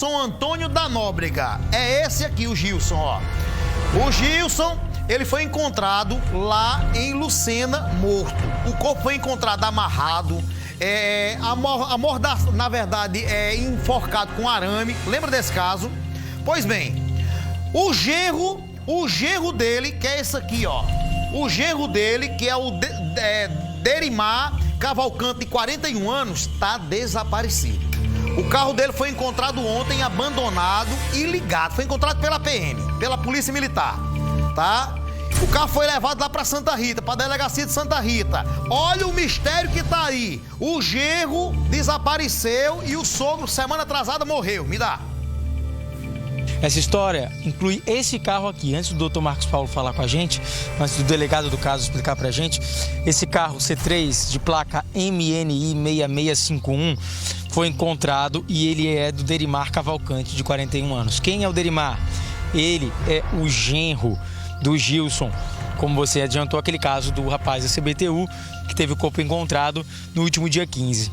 São Antônio da Nóbrega. É esse aqui, o Gilson, ó. O Gilson, ele foi encontrado lá em Lucena, morto. O corpo foi encontrado amarrado, na verdade, enforcado com arame. Lembra desse caso? Pois bem, o genro dele, que é esse aqui, ó. O genro dele, que é o Derimar Cavalcante, de 41 anos, tá desaparecido. O carro dele foi encontrado ontem abandonado e ligado. Foi encontrado pela PM, pela Polícia Militar, tá? O carro foi levado lá para Santa Rita, para a delegacia de Santa Rita. Olha o mistério que tá aí. O genro desapareceu e o sogro, semana atrasada, morreu. Me dá. Essa história inclui esse carro aqui. Antes do Dr. Marcos Paulo falar com a gente, antes do delegado do caso explicar pra gente, esse carro C3 de placa MNI 6651 foi encontrado e ele é do Derimar Cavalcante, de 41 anos. Quem é o Derimar? Ele é o genro do Gilson, como você adiantou, aquele caso do rapaz da CBTU que teve o corpo encontrado no último dia 15.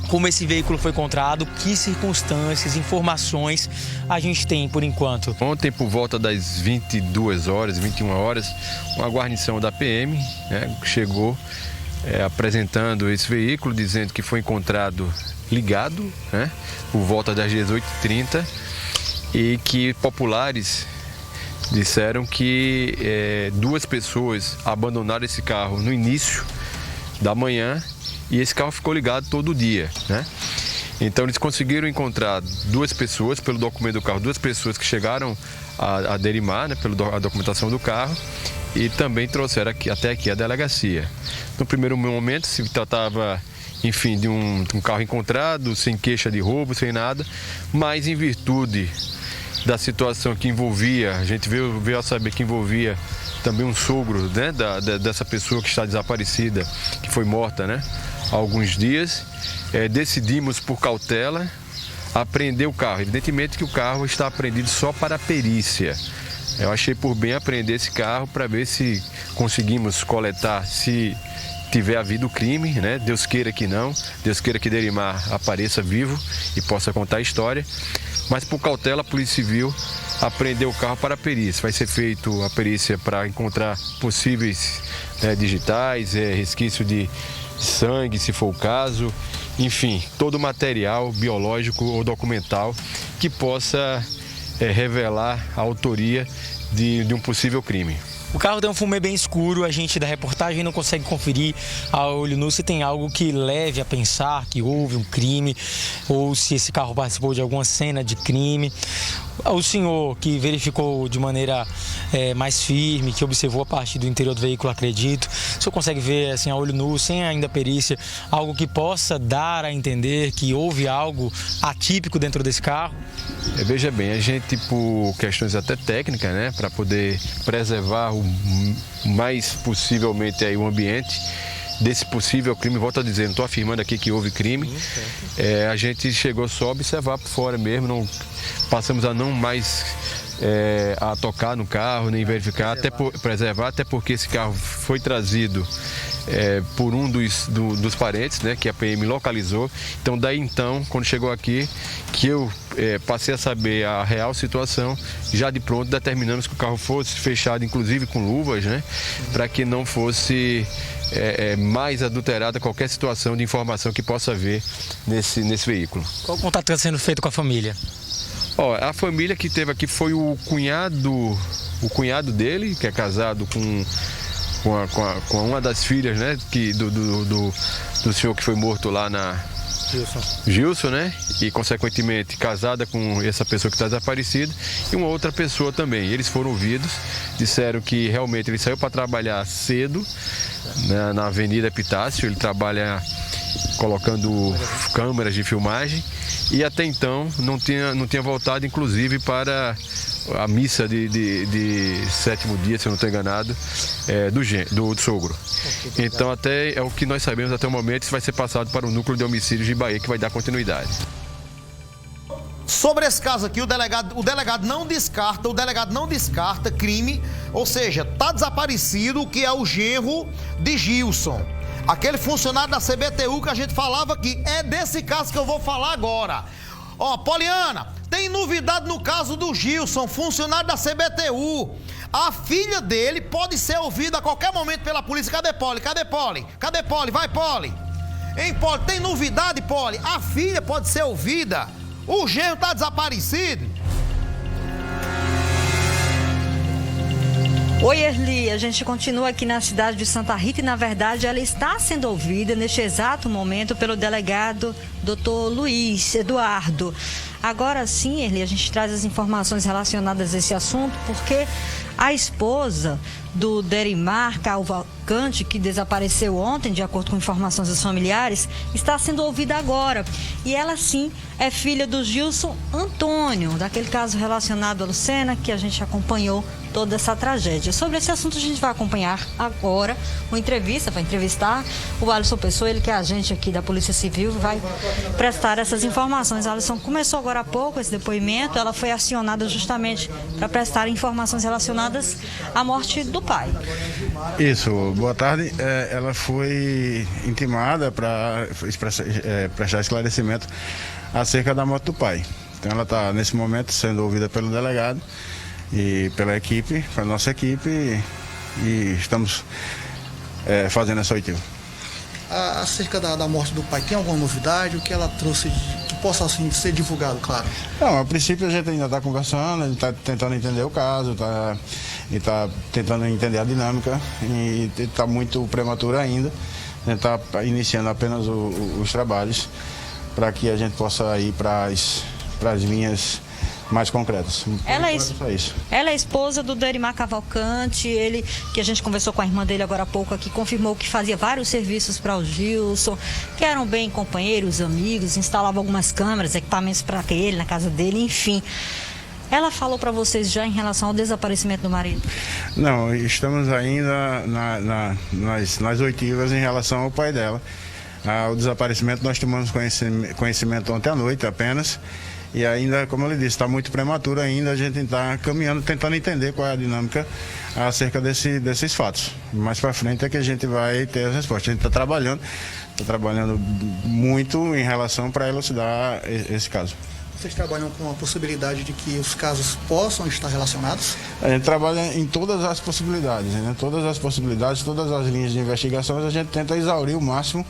Como esse veículo foi encontrado, que circunstâncias, informações a gente tem por enquanto? Ontem, por volta das 22 horas, 21 horas, uma guarnição da PM chegou apresentando esse veículo, dizendo que foi encontrado ligado, por volta das 18h30, e que populares disseram que duas pessoas abandonaram esse carro no início da manhã e esse carro ficou ligado todo dia, Então eles conseguiram encontrar duas pessoas, pelo documento do carro, duas pessoas que chegaram a Derimar, pela documentação do carro, e também trouxeram até aqui a delegacia. No primeiro momento se tratava, enfim, de um carro encontrado, sem queixa de roubo, sem nada, mas em virtude da situação que envolvia, a gente veio a saber que envolvia também um sogro, dessa pessoa que está desaparecida, que foi morta, há alguns dias, decidimos por cautela apreender o carro. Evidentemente que o carro está apreendido só para a perícia. Eu achei por bem apreender esse carro para ver se conseguimos coletar, se tiver havido crime, Deus queira que não, Deus queira que Derimar apareça vivo e possa contar a história, mas por cautela a Polícia Civil apreendeu o carro para a perícia. Vai ser feita a perícia para encontrar possíveis digitais, resquício de sangue, se for o caso, enfim, todo o material biológico ou documental que possa revelar a autoria de um possível crime. O carro tem um fumê bem escuro, a gente da reportagem não consegue conferir a olho nu se tem algo que leve a pensar que houve um crime ou se esse carro participou de alguma cena de crime. O senhor que verificou de maneira mais firme, que observou a parte do interior do veículo, acredito, o senhor consegue ver assim a olho nu, sem ainda perícia, algo que possa dar a entender que houve algo atípico dentro desse carro? Veja bem, a gente, por questões até técnicas, para poder preservar o mais possivelmente o ambiente desse possível crime, volto a dizer, não estou afirmando aqui que houve crime, a gente chegou só a observar por fora mesmo, não passamos a não mais a tocar no carro, nem verificar, preservar, até porque esse carro foi trazido por um dos parentes, que a PM localizou. Então quando chegou aqui, que eu passei a saber a real situação, já de pronto determinamos que o carro fosse fechado, inclusive com luvas, para que não fosse mais adulterada qualquer situação de informação que possa haver nesse veículo. Qual o contato está sendo feito com a família? A família que teve aqui foi o cunhado dele, que é casado com uma das filhas, do senhor que foi morto lá na Gilson, e consequentemente casada com essa pessoa que está desaparecida, e uma outra pessoa também. Eles foram ouvidos, disseram que realmente ele saiu para trabalhar cedo na Avenida Epitácio, ele trabalha colocando câmeras de filmagem e até então não tinha voltado, inclusive, para a missa de sétimo dia, se eu não estou enganado, do sogro. Então, até é o que nós sabemos até o momento, isso vai ser passado para o núcleo de homicídios de Bahia, que vai dar continuidade. Sobre esse caso aqui, o delegado não descarta crime, ou seja, está desaparecido o que é o genro de Gilson. Aquele funcionário da CBTU que a gente falava aqui. É desse caso que eu vou falar agora. Ó, Poliana, tem novidade no caso do Gilson, funcionário da CBTU. A filha dele pode ser ouvida a qualquer momento pela polícia. Cadê Poli? Cadê Poli? Cadê Poli? Vai, Poli. Hein, Poli? Tem novidade, Poli? A filha pode ser ouvida. O genro tá desaparecido. Oi, Erli, a gente continua aqui na cidade de Santa Rita e, na verdade, ela está sendo ouvida neste exato momento pelo delegado Dr. Luiz Eduardo. Agora sim, Erli, a gente traz as informações relacionadas a esse assunto, porque a esposa do Derimar Cavalcante, que desapareceu ontem, de acordo com informações dos familiares, está sendo ouvida agora. E ela, sim, é filha do Gilson Antônio, daquele caso relacionado a Lucena, que a gente acompanhou toda essa tragédia. Sobre esse assunto, a gente vai acompanhar agora uma entrevista, vai entrevistar o Alisson Pessoa, ele que é agente aqui da Polícia Civil, vai prestar essas informações. A Alisson começou agora há pouco esse depoimento, ela foi acionada justamente para prestar informações relacionadas à morte do pai. Isso, boa tarde. Ela foi intimada para prestar esclarecimento acerca da morte do pai. Então ela está, nesse momento, sendo ouvida pelo delegado e pela equipe, pela nossa equipe, e estamos fazendo essa oitiva. Acerca da morte do pai, tem alguma novidade? O que ela trouxe que possa assim, ser divulgado, claro? Não, a princípio a gente ainda está conversando, a gente está tentando entender o caso, está tentando entender a dinâmica e está muito prematuro ainda. A gente está iniciando apenas os trabalhos para que a gente possa ir para as linhas mais concretas. Ela é esposa do Derimar Cavalcante, ele, que a gente conversou com a irmã dele agora há pouco aqui, confirmou que fazia vários serviços para o Gilson, que eram bem companheiros, amigos, instalava algumas câmeras, equipamentos para ele, na casa dele, enfim. Ela falou para vocês já em relação ao desaparecimento do marido? Não, estamos ainda nas oitivas em relação ao pai dela. O desaparecimento nós tomamos conhecimento ontem à noite apenas. E ainda, como ele disse, está muito prematuro ainda, a gente está caminhando, tentando entender qual é a dinâmica acerca desses fatos. Mais para frente é que a gente vai ter as respostas. A gente está trabalhando muito em relação para elucidar esse caso. Vocês trabalham com a possibilidade de que os casos possam estar relacionados? A gente trabalha em todas as possibilidades, né? Todas as linhas de investigação, a gente tenta exaurir o máximo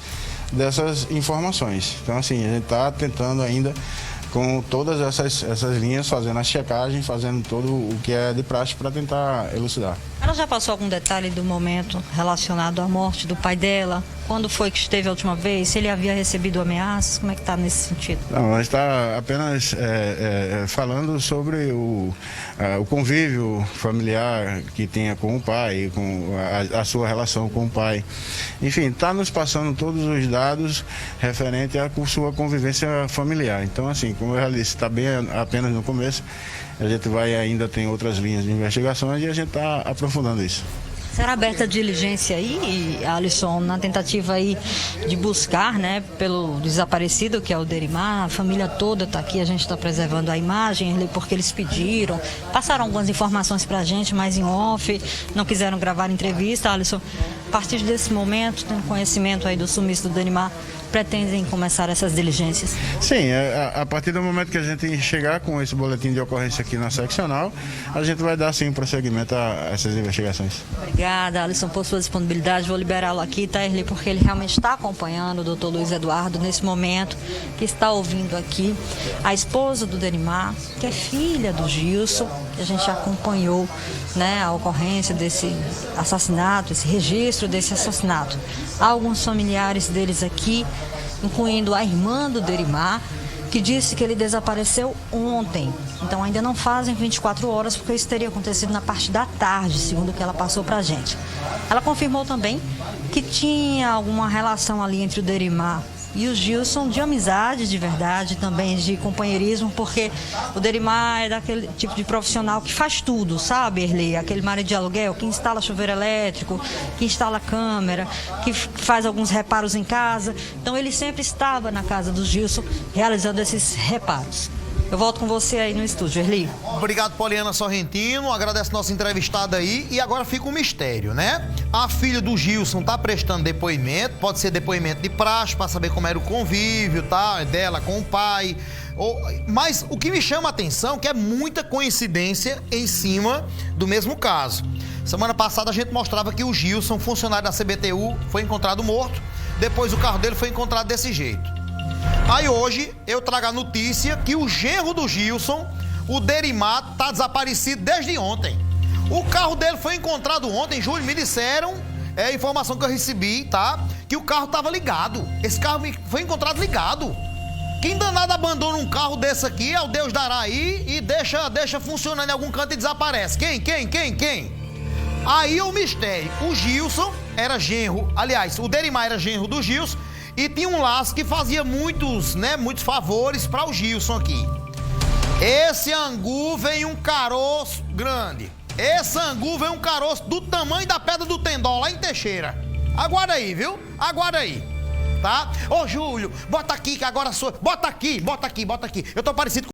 dessas informações. Então, assim, a gente está tentando ainda, com todas essas linhas, fazendo a checagem, fazendo todo o que é de praxe para tentar elucidar. Ela já passou algum detalhe do momento relacionado à morte do pai dela? Quando foi que esteve a última vez? Se ele havia recebido ameaças? Como é que está nesse sentido? Não, a gente está apenas falando sobre o convívio familiar que tenha com o pai, com a sua relação com o pai. Enfim, está nos passando todos os dados referente à sua convivência familiar. Então, assim, como eu já disse, está bem apenas no começo. A gente ainda tem outras linhas de investigações e a gente está aprofundando isso. Será aberta a diligência aí, Alisson, na tentativa aí de buscar, né, pelo desaparecido, que é o Derimar? A família toda está aqui, a gente está preservando a imagem, porque eles pediram, passaram algumas informações para a gente, mas em off, não quiseram gravar entrevista, Alisson. A partir desse momento, tendo conhecimento aí do sumiço do Derimar, pretendem começar essas diligências? Sim, a partir do momento que a gente chegar com esse boletim de ocorrência aqui na seccional, a gente vai dar sim prosseguimento a essas investigações. Obrigada, Alisson, por sua disponibilidade. Vou liberá-lo aqui, tá, Erli, porque ele realmente está acompanhando o doutor Luiz Eduardo nesse momento, que está ouvindo aqui a esposa do Derimar, que é filha do Gilson, que a gente acompanhou, né, a ocorrência desse assassinato, esse registro desse assassinato. Há alguns familiares deles aqui, incluindo a irmã do Derimar, que disse que ele desapareceu ontem. Então ainda não fazem 24 horas, porque isso teria acontecido na parte da tarde, segundo o que ela passou pra gente. Ela confirmou também que tinha alguma relação ali entre o Derimar e o Gilson, de amizade de verdade, também de companheirismo, porque o Derimar é daquele tipo de profissional que faz tudo, sabe, Erli? Aquele marido de aluguel que instala chuveiro elétrico, que instala câmera, que faz alguns reparos em casa. Então ele sempre estava na casa do Gilson realizando esses reparos. Eu volto com você aí no estúdio, Erli. Obrigado, Poliana Sorrentino. Agradeço nossa entrevistada aí. E agora fica um mistério, né? A filha do Gilson tá prestando depoimento. Pode ser depoimento de praxe, para saber como era o convívio, tá? Dela com o pai. Mas o que me chama a atenção é que é muita coincidência em cima do mesmo caso. Semana passada a gente mostrava que o Gilson, funcionário da CBTU, foi encontrado morto. Depois o carro dele foi encontrado desse jeito. Aí hoje eu trago a notícia que o genro do Gilson, o Derimar, tá desaparecido desde ontem. O carro dele foi encontrado ontem, Júlio, me disseram, é a informação que eu recebi, tá? Que o carro tava ligado. Esse carro foi encontrado ligado. Quem danado abandona um carro desse aqui é o Deus dará aí e deixa funcionando em algum canto e desaparece. Quem? Aí o mistério. O Gilson era genro, aliás, o Derimar era genro do Gilson e tinha um laço que fazia muitos favores para o Gilson aqui. Esse angu vem um caroço grande. Esse angu vem um caroço do tamanho da pedra do Tendó lá em Teixeira. Aguarda aí, viu? Aguarda aí. Tá? Ô, Júlio, bota aqui que agora sou... Bota aqui. Eu tô parecido com